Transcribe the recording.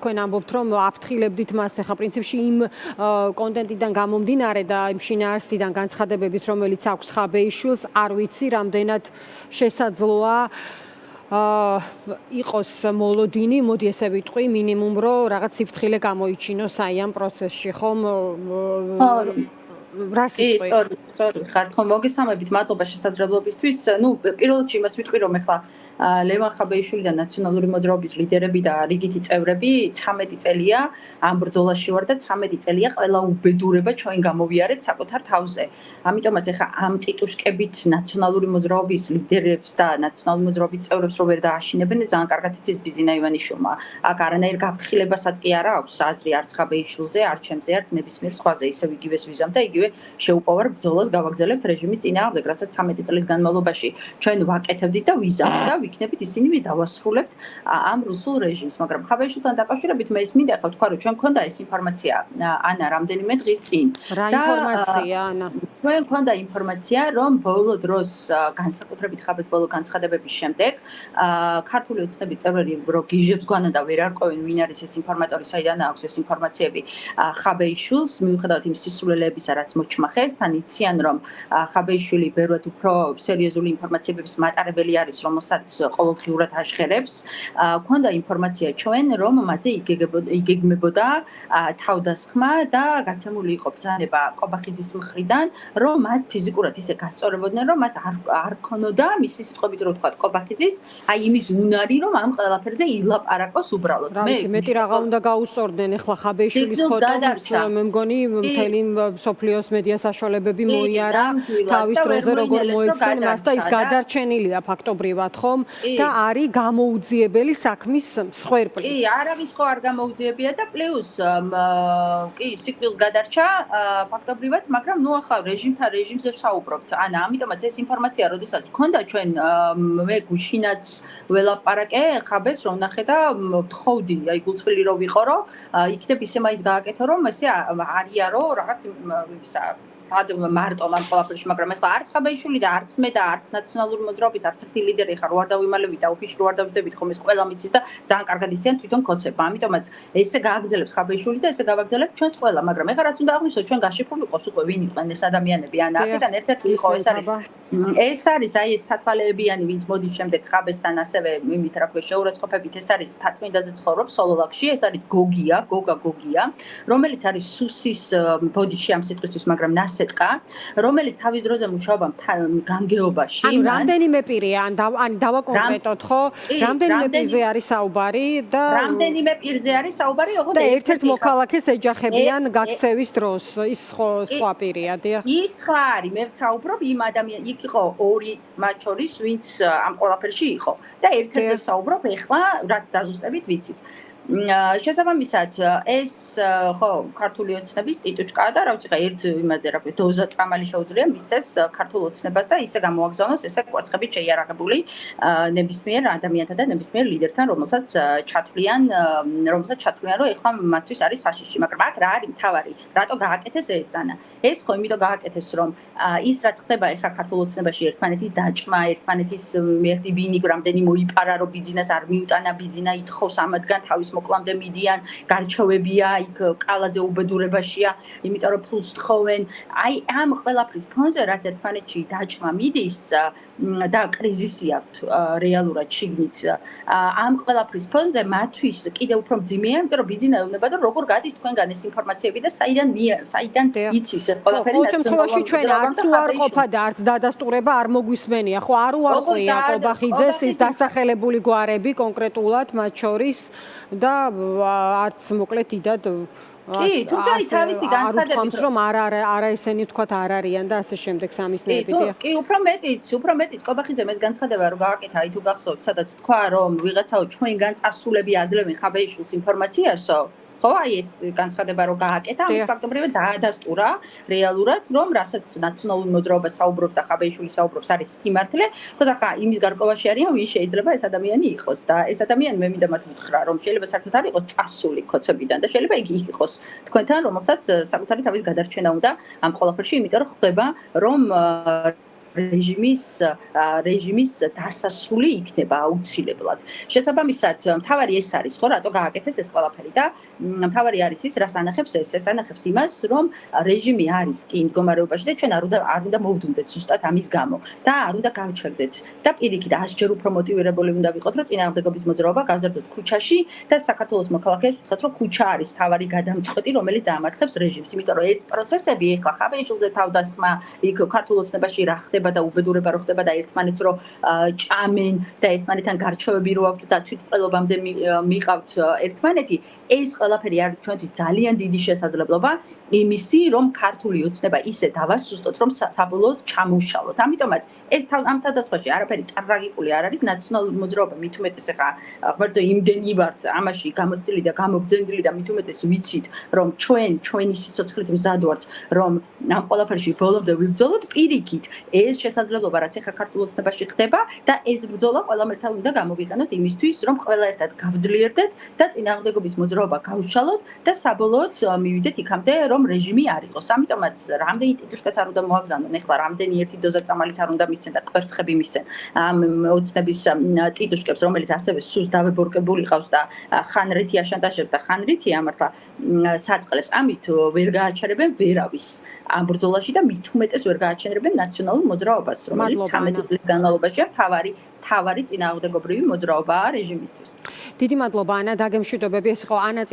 თქვენ ამბობთ, რომ აფრთხილებდით მას ახლა პრინციპში იმ კონტენტიდან გამომდინარე და იმ შინაარსიდან განცხადებების, რომელიც აქვს ხაბეიშვილს, არ ვიცი, რამდენად შესაძლოა იყოს მოლოდინი, მოდი ესე ვიტყვი, მინიმუმ რომ რაღაც სიფრთხილე გამოიჩინოს აი ამ პროცესში, ხომ? რას იტყვი? სწორი ხართ, ხომ მოგესალმებით, მადლობა შესაძლებლობისთვის. პირველ რიგში იმას ვიტყვი, რომ ახლა ლევან ხაბეიშვილი და ნაციონალური მოძრაობის ლიდერები და რიგითი წევრები 19 წელია ამ ბრძოლაში ვარ და 19 წელია ყველა უბედურება ჩვენ გამოვიარეთ საკუთარ თავზე. ამიტომაც ახლა ამ ტიტუშკებით ნაციონალური მოძრაობის ლიდერებს და ნაციონალური მოძრაობის წევრებს რო ვერ დააშინებენ, ძალიან კარგად იცის ბიზინა ივანიშვილმა. აქ არანაირ გაფრთხილებასაც კი არა აქვს აზრი არც ხაბეიშვილზე, არც ჩემზე, არც ნებისმიერ სხვაზე, ისევ იგივეს ვიზამ და იგივე შეუპოვარ ბრძოლას გავაგზავნებთ რეჟიმის წინააღმდეგ, რასაც 13 წლის განმავლობაში ჩვენ ვაკეთებდით და ვიზამთ და ვიქნებით ისინი დავასრულებთ ამ რუსულ რეჟიმს, მაგრამ ხაბეიშვილთან დაკავშირებით მე ის მინდა ახლა ვთქვა, რომ ჩვენ მქონდა ეს ინფორმაცია ანა რამდენიმე დღის წინ. რა ინფორმაცია ანა? ჩვენ მქონდა ინფორმაცია, რომ ბოლო დროს განსაკუთრებით ხაბეს ბოლო განცხადებების შემდეგ ქართული ოცნების წევრები რო გიჟებს გვანა და ვერ არკვევენ ვინ არის ეს ინფორმატორი, საიდან აქვს ეს ინფორმაციები ხაბეიშვილს, მიუხედავად იმ სისულელეებისა, რაც მოჩმახეს, თან იციან, რომ ხაბეიშვილი ბევრად უფრო სერიოზული ინფორმაციების მატარებელი არის, რომელსაც ყოველდღიურად აშხერებს. Ქონდა ინფორმაცია ჩვენ, რომ მასზე იგეგმებოდა თავდასხმა და გაცემული იყო ბრძანება კობახიძის მხრიდან, რომ მას ფიზიკურად ისე გასწორებოდნენ, რომ მას არ ქონოდა მისი სიტყვებით რო ვთქვათ კობახიძის, აი იმის უნარი, რომ ამ ყველაფერზე ილაპარაკოს უბრალოდ. მეტი რაღა უნდა გაუსწორდნენ ახლა ხაბეიშვილის ფოტოს, მე მგონი მთელი სოფლიოს მედია საშუალებები მოიარა თავის დროზე როგორ მოეცდნენ მას და ის გადარჩენილია ფაქტობრივად ხომ და არის გამოუძიებელი საქმის მსხვერპლი. კი, არავის ხო არ გამოუძიებია და პლუს კი, სიკვდილს გადარჩა ფაქტობრივად, მაგრამ ახლა რეჟიმზე ვსაუბრობთ. ანა, ამიტომაც ეს ინფორმაცია, როდესაც გქონდა ჩვენ მე გუშინაც ველაპარაკე ხაბეს რომ ნახე და ვთხოვდი, აი გულწრფელი რო ვიყო, რომ იქნებ ისე მაინც გააკეთო, რომ ესე არიარო რაღაც მარტო ამ ყველაფერში, მაგრამ ახლა არც ხაბეიშვილი და არც მე და არც ნაციონალური მოძრაობის არც ერთი ლიდერი ხარ ვარ დავიმალებით და ოფისში ვარ დავждებით ხომ ეს ყველა მიცის და ძალიან კარგად იციან თვითონ კოცება. ამიტომაც ესე გააგზელებს ხაბეიშვილი და ესე გავაგზელებთ ჩვენც ყველა, მაგრამ ახლა რაც უნდა აღვნიშნოთ, ჩვენ გაშიფრული ყოს უკვე ვინ იყვნენ ეს ადამიანები, ან აქედან ერთ-ერთი იყო ეს არის აი ეს სათვალეებიანი, ვინც მოდის შემდეგ ხაბესთან ასევე იმით რა ქვია შეურაცხყოფებით, ეს არის თაწმინდაზე ცხოვრობს სოლოლაკში, ეს არის გოგა გოგია, რომელიც არის სუსის ბოდიში ამ სიტყვისთვის, მაგრამ ნასეტყა, რომელიც თავის დროზე მუშაობა გამგეობაში. ანუ რამდენიმე პირია, ან დავაკონკრეტოთ, ხო? რამდენიმე პირზე არის საუბარი და რამდენიმე პირზე არის საუბარი, ოღონდ ერთ-ერთ მოქალაქეს ეჯახებიან გაქცევის დროს. ის სხვა პირია, დიახ. ის ხო არის, მე ვსაუბრობ იმ ადამიანს, იქ იყო ორი მათ შორის, ვინც ამ ყველაფერში იყო და ერთ-ერთზე ვსაუბრობ ეხლა, რაც დაზუსტებით ვიცით. შესაბამისად ეს ხო ქართული ოცნების ტიტუჩკაა და რა ვიცი ხა ერთ იმაზე რა ქვია დოზა წამალი შეუძლია მისცეს ქართულ ოცნებას და ისე გამოაგზავნოს ესე კვარცხებით შეიარაღებული ნებისმიერ ადამიანთან და ნებისმიერ ლიდერთან რომელსაც ჩათვლიან რომ ეხლა მათთვის არის საშიში, მაგრამ აქ რა არის მთავარი, რატო გააკეთეს ეს ანა? ეს ხო იმიტომ გააკეთეს, რომ ის რაც ხდება ეხლა ქართულ ოცნებაში ერთმანეთის დაჭმა, ერთმანეთის ერთი ვინი რამდენი მოიპარა, რომ ბიძინას არ მიუტანა, ბიძინა ითხოვს ამათგან თავის მოკლამდე მიდიან, გარჩევებია, იქ კალაძე უბედურებაშია, იმიტომ რომ ფულს თხოვენ. აი ამ ყველაფრის ფონზე, რაც ერთმანეთში დაჭმა მიდის და კრიზისი აქვს რეალურად შიგნით. ამ ყველაფრის ფონზე მათთვის კიდევ უფრო მძიმეა, იმიტომ რომ ბიძინა ეუბნება, რომ როგორ გადის თქვენგან ეს ინფორმაციები და საიდან იცის ეს ყველაფერი ნაციონალურ ჩვენ არც უარყოფა და არც დადასტურება არ მოგვისმენია, ხო არ უარყვია კობახიძეს ის დასახელებული გვარები კონკრეტულად მათ შორის და არც მოკლედ დიდად კი, თუმცა თავისი განცხადებით რომ არა ესენი თქვათ არ არიან და ასე შემდეგ სამისნეები დიახ. კი, უფრო მეტიც კობახიძემ ეს განცხადება რომ გააკეთა, აი თუ გახსოვთ, სადაც თქვა რომ ვიღაცაო ჩვენგან წასულები აძლევენ ხაბეიშვილს ინფორმაციასო, ხო, აი ეს განცხადება რომ გააკეთა, ამით ფაქტობრივად დაადასტურა რეალურად, რომ რასაც ნაციონალური მოძრაობა საუბრობს და ხაბეიშვილი საუბრობს არის სიმართლე, თუმცა ხა იმის გარკვევაში არიან, ვინ შეიძლება ეს ადამიანი იყოს და ეს ადამიანი მე მინდა მათ ვუთხრა, რომ შეიძლება საერთოდ არ იყოს წასული ქოცებიდან და შეიძლება იგი იყოს თქვენთან, რომელსაც საკუთარი თავის გადარჩენა უნდა ამ ყველაფერში, იმიტომ რომ ხდება, რომ რეჟიმის დასასრული იქნება აუცილებლად. შესაბამისად, მთავარი ეს არის, ხო, რატო გააკეთეს ეს ყველაფერი და მთავარი არის ის, რას ანახებს ეს ანახებს იმას, რომ რეჟიმი არის კი იმ მდგომარეობაში და ჩვენ არ უნდა მოვდუნდეთ ზუსტად ამის გამო და არ უნდა გავჩერდეთ და პირიქით 100-ჯერ უფრო მოტივირებული უნდა ვიყოთ, რომ წინააღმდეგობის მოძრაობა გავზარდოთ ქუჩაში და საქართველოს მოქალაქეებს ვთქვათ, რომ ქუჩა არის მთავარი გადამწყვეტი, რომელიც დაამარცხებს რეჟიმს, იმიტომ რომ ეს პროცესები ეხლა ხაბენიშვილზე თავდასხმა, იქ ქართულ ოცნებაში რა ხდება და უბედურება რო ხდება და ერთმანეთს რო ჭამენ და ერთმანეთთან გარჩევები რო აქვთ და თვითმკვლელობამდე მიყავთ ერთმანეთი, ეს ყველაფერი არის ჩვენთვის ძალიან დიდი შესაძლებლობა იმისი, რომ ქართული ოცნება ისე დავასუსტოთ, რომ საბოლოოდ ჩამოვშალოთ. ამიტომაც ეს ამ თავდასხმაში არაფერი ტრაგიკული არ არის, ნაციონალური მოძრაობა მით უმეტეს ახლა ღმერთო იმდენი ვართ ამაში გამოცდილი და გამოგზენდილი და მით უმეტეს ვიცით, რომ ჩვენი სიცოცხლით მზად ვართ, რომ ამ ყველაფერში ბოლომდე ვიბრძოლოთ, პირიქით, ეს შესაძლებლობა რაც ახლა ქართულ ოცნებაში ხდება და ეს ბრძოლა ყველამ ერთად უნდა გამოვიყენოთ იმისთვის, რომ ყველა ერთად გავძლიერდეთ და წინააღმდეგობის მოძრაობა გავუშალოთ და საბოლოოდ მივიდეთ იქამდე, რომ რეჟიმი არ იყოს. ამიტომაც რამდენი ტიტუშკაც არ უნდა მოაგზავნონ, ეხლა რამდენი ერთი დოზა წამალიც არ უნდა მისცენ და კვერცხები მისცენ ამ ოცნების ტიტუშკებს, რომელიც ასევე სულს დავებორკებული ყავს და ხან რითი აშანტაჟებს და ხან რითი ამართლა საწყლებს. ამით ვერ გააჩერებენ ვერავის ამ ბრძოლაში და მით უმეტეს ვერ გააჩერებენ ნაციონალურ მოძრაობას, რომელიც 13 წლის განმავლობაში თავარი წინააღმდეგობრივი მოძრაობაა რეჟიმისთვის. დიდი მადლობა ანა, დაგემშვიდობები, ეს იყო ანა